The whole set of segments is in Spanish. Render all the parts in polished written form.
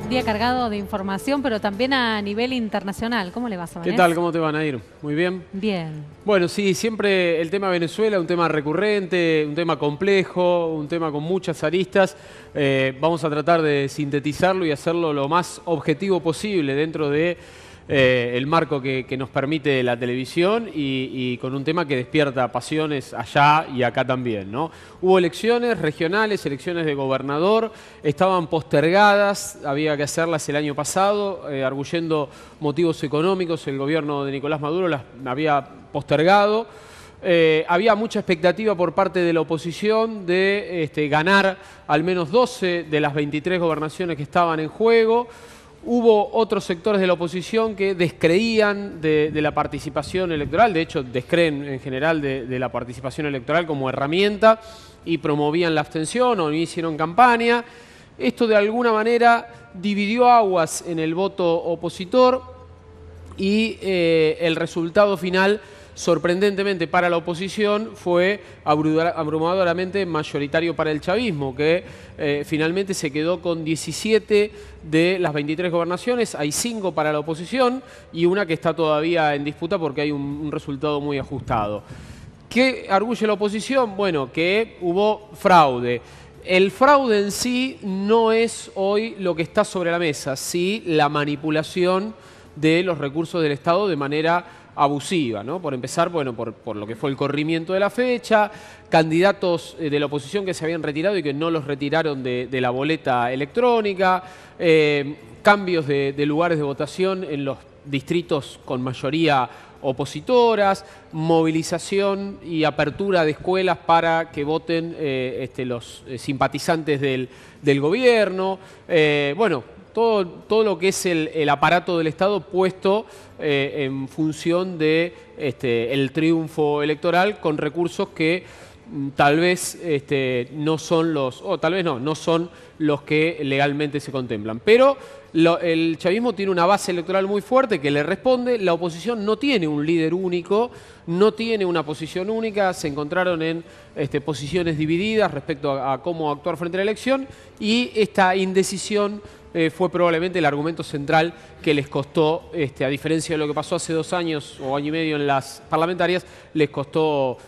día cargado de información, pero también a nivel internacional. ¿Cómo le va, Sabanés? ¿Qué tal? ¿Cómo te van a ir? Muy bien. Bien. Bueno, sí, siempre el tema Venezuela, un tema recurrente, un tema complejo, un tema con muchas aristas. Vamos a tratar de sintetizarlo y hacerlo lo más objetivo posible dentro de el marco que nos permite la televisión y con un tema que despierta pasiones allá y acá también, ¿no? Hubo elecciones regionales, elecciones de gobernador, estaban postergadas, había que hacerlas el año pasado, arguyendo motivos económicos, el gobierno de Nicolás Maduro las había postergado. Había mucha expectativa por parte de la oposición de ganar al menos 12 de las 23 gobernaciones que estaban en juego. Hubo otros sectores de la oposición que descreían de la participación electoral, de hecho descreen en general de la participación electoral como herramienta y promovían la abstención o no hicieron campaña. Esto de alguna manera dividió aguas en el voto opositor y el resultado final, sorprendentemente para la oposición, fue abrumadoramente mayoritario para el chavismo, que finalmente se quedó con 17 de las 23 gobernaciones. Hay 5 para la oposición y una que está todavía en disputa porque hay un resultado muy ajustado. ¿Qué arguye la oposición? Bueno, que hubo fraude. El fraude en sí no es hoy lo que está sobre la mesa, sí la manipulación de los recursos del Estado de manera abusiva, ¿no? Por empezar, bueno, por lo que fue el corrimiento de la fecha, candidatos de la oposición que se habían retirado y que no los retiraron de la boleta electrónica, cambios de lugares de votación en los distritos con mayoría opositoras, movilización y apertura de escuelas para que voten los simpatizantes del gobierno, bueno, todo lo que es el aparato del Estado puesto en función de el triunfo electoral con recursos que tal vez no son no son los que legalmente se contemplan. Pero el chavismo tiene una base electoral muy fuerte que le responde. La oposición no tiene un líder único, no tiene una posición única, se encontraron en posiciones divididas respecto a cómo actuar frente a la elección y esta indecisión fue probablemente el argumento central que les costó, a diferencia de lo que pasó hace 2 años o año y medio en las parlamentarias, les costó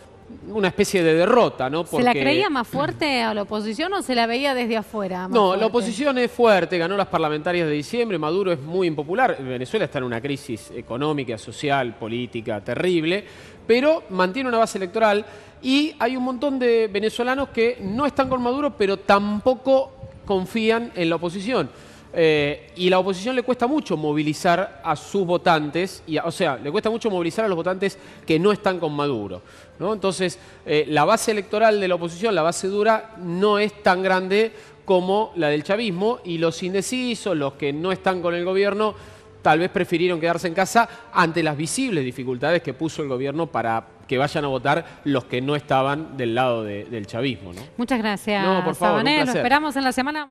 una especie de derrota, ¿no? Porque... ¿Se la creía más fuerte a la oposición o se la veía desde afuera? No, fuerte? La oposición es fuerte, ganó las parlamentarias de diciembre, Maduro es muy impopular, Venezuela está en una crisis económica, social, política terrible, pero mantiene una base electoral y hay un montón de venezolanos que no están con Maduro, pero tampoco confían en la oposición. Y la oposición le cuesta mucho movilizar a sus votantes, o sea, le cuesta mucho movilizar a los votantes que no están con Maduro, ¿no? Entonces, la base electoral de la oposición, la base dura, no es tan grande como la del chavismo y los indecisos, los que no están con el gobierno, tal vez prefirieron quedarse en casa ante las visibles dificultades que puso el gobierno para que vayan a votar los que no estaban del lado del chavismo, ¿no? Muchas gracias, No, por favor, Sabanés. un Lo placer. esperamos en la semana.